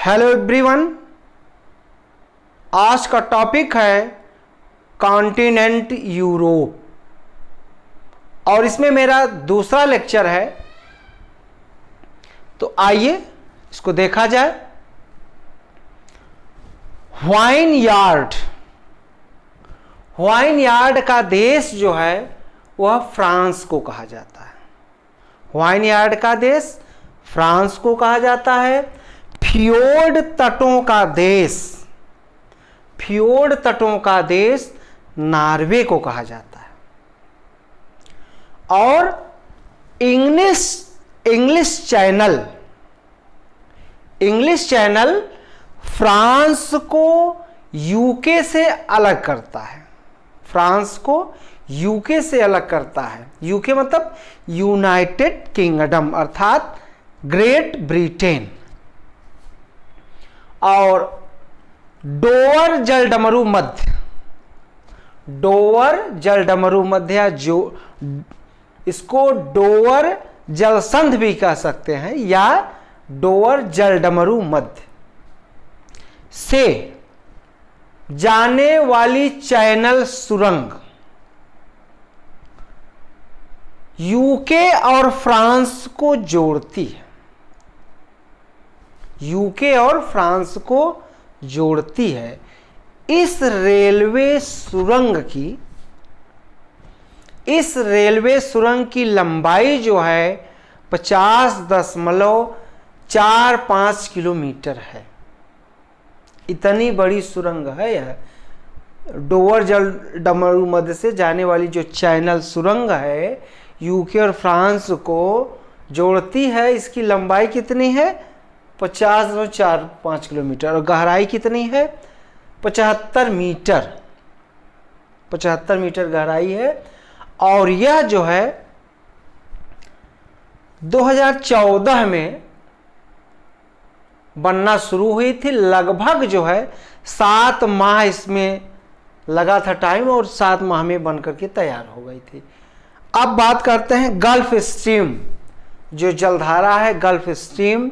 Hello everyone, आज का topic है कॉन्टिनेंट यूरोप और इसमें मेरा दूसरा लेक्चर है। तो आइए इसको देखा जाए। वाइन यार्ड का देश जो है वह फ्रांस को कहा जाता है। वाइन यार्ड का देश फ्रांस को कहा जाता है। फ्योर्ड तटों का देश नॉर्वे को कहा जाता है। और इंग्लिश चैनल फ्रांस को यूके से अलग करता है। फ्रांस को यूके से अलग करता है। यूके मतलब यूनाइटेड किंगडम अर्थात ग्रेट ब्रिटेन। और डोवर जलडमरू मध्य जो इसको डोवर जलसंध भी कह सकते हैं या डोवर जलडमरू मध्य से जाने वाली चैनल सुरंग यूके और फ्रांस को जोड़ती है। यूके और फ्रांस को जोड़ती है। इस रेलवे सुरंग की लंबाई जो है 50.45 किलोमीटर है। इतनी बड़ी सुरंग है यह। डोवर जलडमरू मध्य से जाने वाली जो चैनल सुरंग है यूके और फ्रांस को जोड़ती है। इसकी लंबाई कितनी है? 50.45 किलोमीटर। और गहराई कितनी है? 75 मीटर गहराई है। और यह जो है 2014 में बनना शुरू हुई थी। लगभग जो है 7 माह इसमें लगा था टाइम और 7 माह में बनकर के तैयार हो गई थी। अब बात करते हैं गल्फ स्ट्रीम, जो जलधारा है गल्फ स्ट्रीम।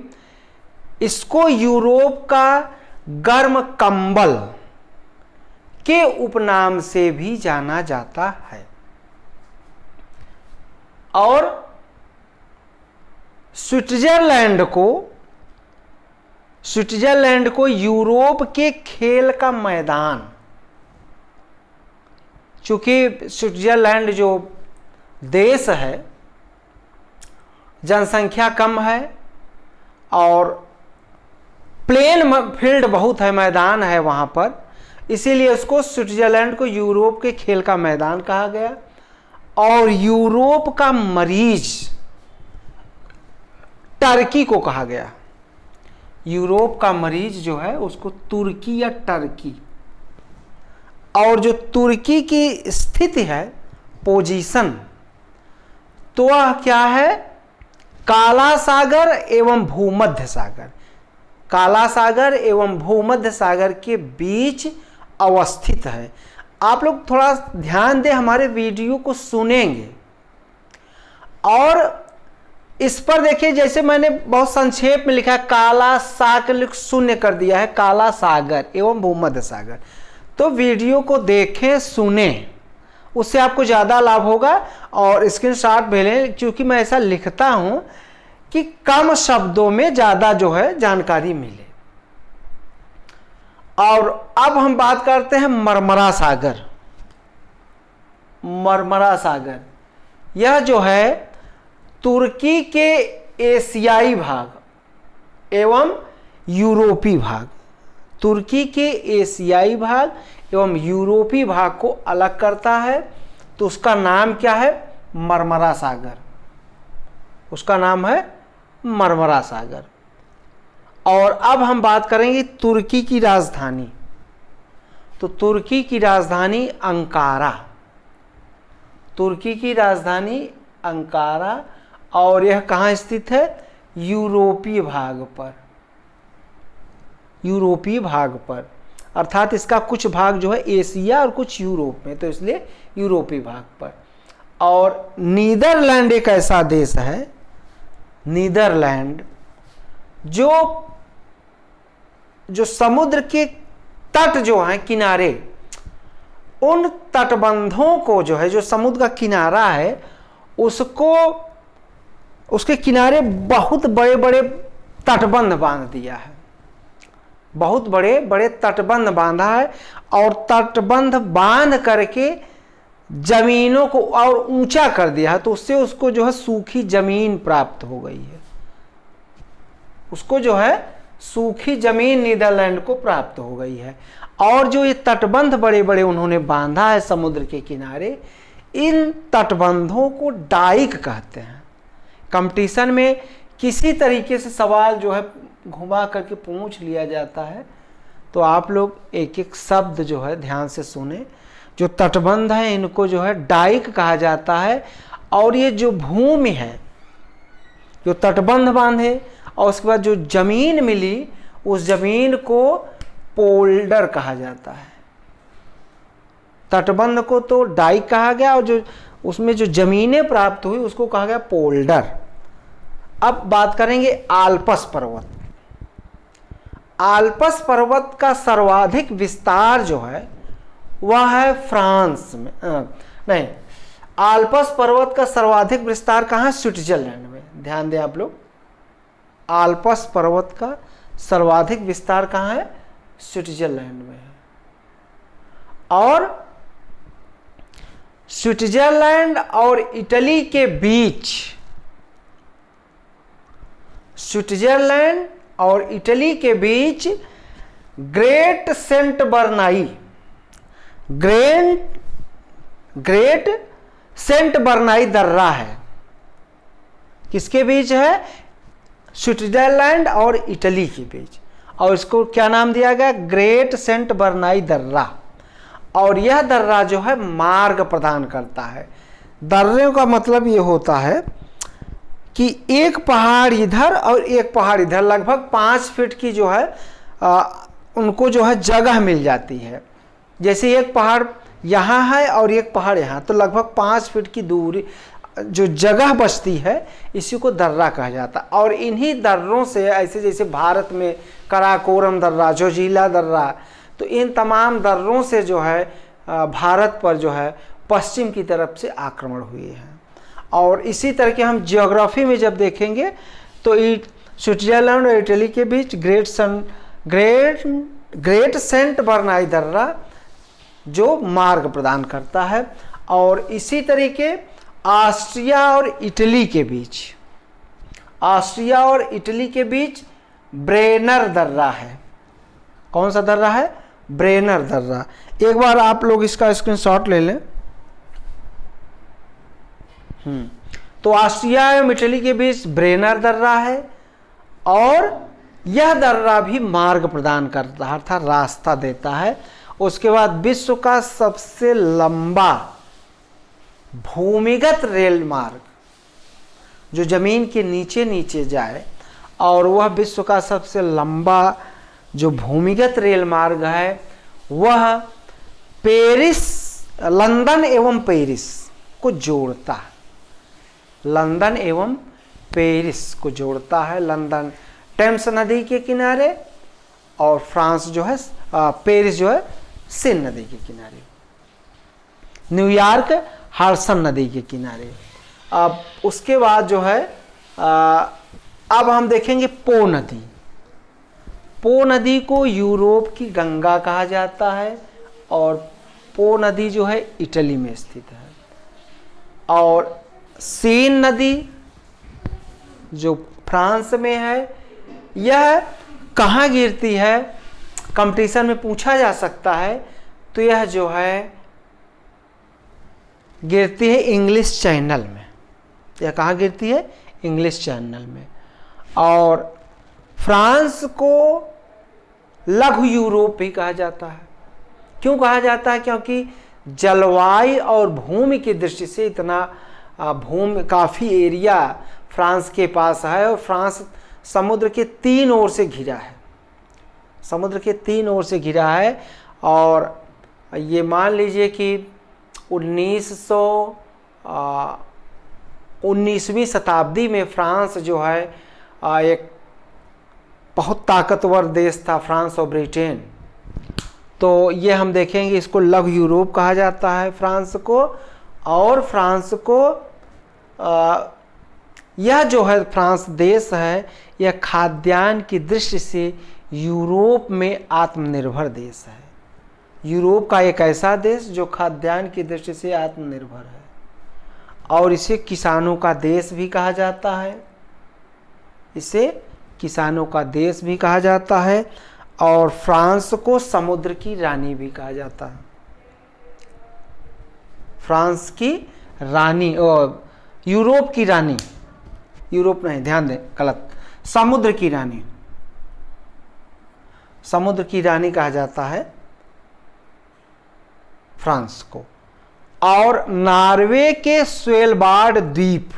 इसको यूरोप का गर्म कंबल के उपनाम से भी जाना जाता है। और स्विट्जरलैंड को यूरोप के खेल का मैदान, चूंकि स्विट्जरलैंड जो देश है जनसंख्या कम है और प्लेन फील्ड बहुत है, मैदान है वहां पर, इसीलिए उसको स्विट्जरलैंड को यूरोप के खेल का मैदान कहा गया। और यूरोप का मरीज टर्की को कहा गया। यूरोप का मरीज जो है उसको तुर्की या टर्की। और जो तुर्की की स्थिति है पोजीशन, तो वह क्या है? काला सागर एवं भूमध्य सागर। काला सागर एवं भूमध्य सागर के बीच अवस्थित है। आप लोग थोड़ा ध्यान दें, हमारे वीडियो को सुनेंगे और इस पर देखिए, जैसे मैंने बहुत संक्षेप में लिखा है काला सागर, शून्य कर दिया है, काला सागर एवं भूमध्य सागर। तो वीडियो को देखें, सुने, उससे आपको ज़्यादा लाभ होगा। और स्क्रीनशॉट भेजें, क्योंकि मैं ऐसा लिखता हूं कि कम शब्दों में ज़्यादा जो है जानकारी मिले। और अब हम बात करते हैं मरमरा सागर। यह जो है तुर्की के एशियाई भाग एवं यूरोपी भाग, तुर्की के एशियाई भाग एवं यूरोपी भाग को अलग करता है। तो उसका नाम क्या है? मरमरा सागर। उसका नाम है मरमरा सागर। और अब हम बात करेंगे तुर्की की राजधानी। तो तुर्की की राजधानी अंकारा। तुर्की की राजधानी अंकारा। और यह कहाँ स्थित है? यूरोपीय भाग पर। अर्थात इसका कुछ भाग जो है एशिया और कुछ यूरोप में, तो इसलिए यूरोपीय भाग पर। और नीदरलैंड एक ऐसा देश है, नीदरलैंड, जो जो समुद्र के तट जो हैं किनारे, उन तटबंधों को जो है, जो समुद्र का किनारा है उसको, उसके किनारे बहुत बड़े बड़े तटबंध बांध दिया है, बहुत बड़े बड़े तटबंध बांधा है। और तटबंध बांध करके जमीनों को और ऊंचा कर दिया है, तो उससे उसको जो है सूखी जमीन प्राप्त हो गई है, उसको जो है सूखी जमीन नीदरलैंड को प्राप्त हो गई है। और जो ये तटबंध बड़े बड़े उन्होंने बांधा है समुद्र के किनारे, इन तटबंधों को डाइक कहते हैं। कंपटीशन में किसी तरीके से सवाल जो है घुमा करके पूछ लिया जाता है, तो आप लोग एक एक शब्द जो है ध्यान से सुने। जो तटबंध है इनको जो है डाइक कहा जाता है। और ये जो भूमि है, जो तटबंध बांधे और उसके बाद जो जमीन मिली, उस जमीन को पोल्डर कहा जाता है। तटबंध को तो डाइक कहा गया और जो उसमें जो जमीनें प्राप्त हुई उसको कहा गया पोल्डर। अब बात करेंगे आल्प्स पर्वत। आल्प्स पर्वत का सर्वाधिक विस्तार जो है वह है फ्रांस में, नहीं, आल्प्स पर्वत का सर्वाधिक विस्तार कहाँ है? स्विट्जरलैंड में। ध्यान दें आप लोग, आल्प्स पर्वत का सर्वाधिक विस्तार कहाँ है? स्विट्जरलैंड में है। और स्विट्जरलैंड और इटली के बीच, स्विट्जरलैंड और इटली के बीच ग्रेट सेंट बर्नाई, ग्रेट सेंट बर्नाई दर्रा है। किसके बीच है? स्विट्जरलैंड और इटली के बीच। और इसको क्या नाम दिया गया? ग्रेट सेंट बर्नाई दर्रा। और यह दर्रा जो है मार्ग प्रदान करता है। दर्रे का मतलब ये होता है कि एक पहाड़ इधर और एक पहाड़ इधर, लगभग 5 फीट की जो है उनको जो है जगह मिल जाती है। जैसे एक पहाड़ यहाँ है और एक पहाड़ यहाँ, तो लगभग 5 फीट की दूरी जो जगह बचती है, इसी को दर्रा कहा जाता है। और इन्हीं दर्रों से, ऐसे जैसे भारत में कराकोरम दर्रा, जोजिला दर्रा, तो इन तमाम दर्रों से जो है भारत पर जो है पश्चिम की तरफ से आक्रमण हुए हैं। और इसी तरह के हम ज्योग्राफी में जब देखेंगे तो स्विट्जरलैंड और इटली के बीच ग्रेट सेंट बर्नाई दर्रा जो मार्ग प्रदान करता है। और इसी तरीके ऑस्ट्रिया और इटली के बीच, ऑस्ट्रिया और इटली के बीच ब्रेनर दर्रा है। कौन सा दर्रा है? ब्रेनर दर्रा। एक बार आप लोग इसका स्क्रीनशॉट ले लें। तो ऑस्ट्रिया एवं इटली के बीच ब्रेनर दर्रा है और यह दर्रा भी मार्ग प्रदान करता है, अर्थात रास्ता देता है। उसके बाद विश्व का सबसे लंबा भूमिगत रेल मार्ग जो जमीन के नीचे नीचे जाए, और वह विश्व का सबसे लंबा जो भूमिगत रेल मार्ग है वह पेरिस, लंदन एवं पेरिस को जोड़ता है। लंदन एवं पेरिस को जोड़ता है। लंदन टेम्स नदी के किनारे और फ्रांस जो है, पेरिस जो है सीन नदी के किनारे, न्यूयॉर्क हाडसन नदी के किनारे। अब उसके बाद जो है अब हम देखेंगे पो नदी। पो नदी को यूरोप की गंगा कहा जाता है और पो नदी जो है इटली में स्थित है। और सीन नदी जो फ्रांस में है, यह कहाँ गिरती है? कंपटीशन में पूछा जा सकता है। तो यह जो है गिरती है इंग्लिश चैनल में। यह कहाँ गिरती है? इंग्लिश चैनल में। और फ्रांस को लघु यूरोप भी कहा जाता है। क्यों कहा जाता है? क्योंकि जलवायु और भूमि की दृष्टि से इतना भूमि काफ़ी एरिया फ्रांस के पास है और फ्रांस समुद्र के 3 ओर से घिरा है, समुद्र के 3 ओर से घिरा है। और ये मान लीजिए कि 19वीं शताब्दी में फ्रांस जो है एक बहुत ताकतवर देश था फ्रांस और ब्रिटेन। तो ये हम देखेंगे, इसको लव यूरोप कहा जाता है फ्रांस को। और फ्रांस को यह जो है फ्रांस देश है, यह खाद्यान्न की दृष्टि से यूरोप में आत्मनिर्भर देश है। यूरोप का एक ऐसा देश जो खाद्यान्न की दृष्टि से आत्मनिर्भर है, और इसे किसानों का देश भी कहा जाता है। इसे किसानों का देश भी कहा जाता है, और फ्रांस को समुद्र की रानी भी कहा जाता है। फ्रांस की रानी और यूरोप की रानी, यूरोप नहीं, ध्यान दें, गलत, समुद्र की रानी, समुद्र की रानी कहा जाता है फ्रांस को। और नॉर्वे के स्वेलबार्ड द्वीप,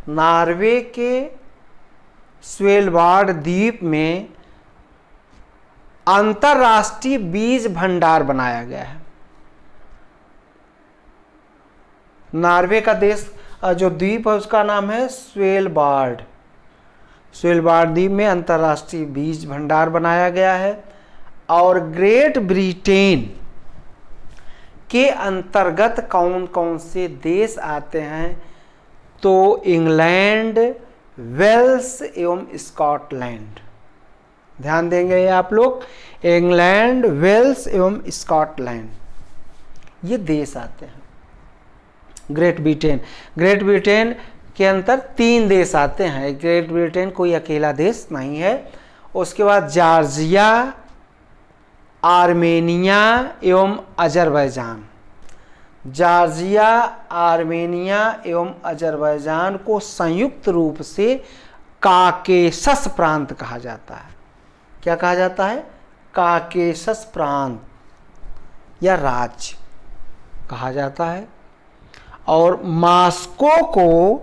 नॉर्वे के स्वेलबार्ड द्वीप में अंतरराष्ट्रीय बीज भंडार बनाया गया है। नॉर्वे का देश जो द्वीप है उसका नाम है स्वेलबार्ड। स्वेलबार्ड द्वीप में अंतरराष्ट्रीय बीज भंडार बनाया गया है। और ग्रेट ब्रिटेन के अंतर्गत कौन कौन से देश आते हैं? तो इंग्लैंड, वेल्स एवं स्कॉटलैंड। ध्यान देंगे आप लोग, इंग्लैंड, वेल्स एवं स्कॉटलैंड, ये देश आते हैं। ग्रेट ब्रिटेन, ग्रेट ब्रिटेन के अंतर 3 देश आते हैं। ग्रेट ब्रिटेन कोई अकेला देश नहीं है। उसके बाद जॉर्जिया, आर्मेनिया एवं अजरबैजान। जॉर्जिया, आर्मेनिया एवं अजरबैजान को संयुक्त रूप से काकेशस प्रांत कहा जाता है। क्या कहा जाता है? काकेशस प्रांत या राज्य कहा जाता है। और मॉस्को को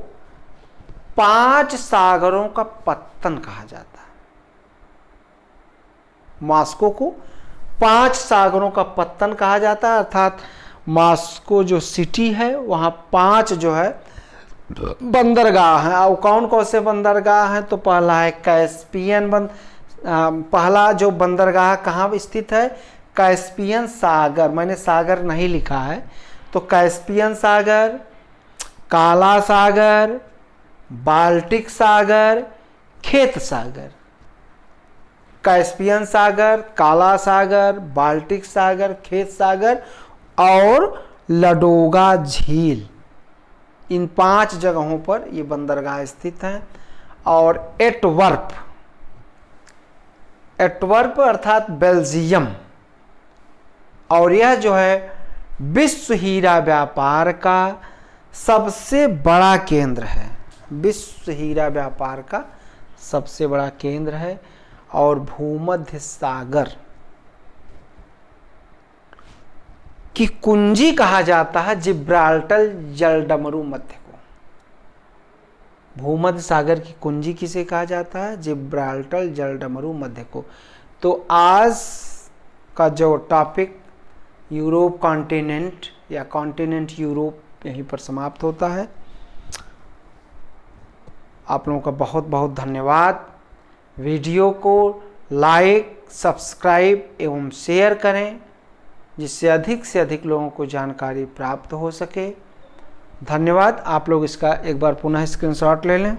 5 सागरों का पत्तन कहा जाता है। मॉस्को को 5 सागरों का पत्तन कहा जाता है, अर्थात मॉस्को जो सिटी है वहाँ 5 जो है बंदरगाह हैं। और कौन कौन से बंदरगाह हैं? तो पहला है कैस्पियन पहला जो बंदरगाह कहाँ स्थित है? कैस्पियन सागर, मैंने सागर नहीं लिखा है, तो कैस्पियन सागर, काला सागर, बाल्टिक सागर, खेत सागर। कैस्पियन सागर, काला सागर, बाल्टिक सागर, खेत सागर और लडोगा झील, इन 5 जगहों पर ये बंदरगाह स्थित हैं। और एंटवर्प, एंटवर्प अर्थात बेल्जियम, और यह जो है विश्व हीरा व्यापार का सबसे बड़ा केंद्र है। विश्व हीरा व्यापार का सबसे बड़ा केंद्र है। और भूमध्य सागर की कुंजी कहा जाता है जिब्राल्टर जलडमरू मध्य को। भूमध्य सागर की कुंजी किसे कहा जाता है? जिब्राल्टर जलडमरू मध्य को। तो आज का जो टॉपिक यूरोप कॉन्टिनेंट या कॉन्टिनेंट यूरोप यहीं पर समाप्त होता है। आप लोगों का बहुत बहुत धन्यवाद। वीडियो को लाइक, सब्सक्राइब एवं शेयर करें, जिससे अधिक से अधिक लोगों को जानकारी प्राप्त हो सके। धन्यवाद। आप लोग इसका एक बार पुनः स्क्रीनशॉट ले लें।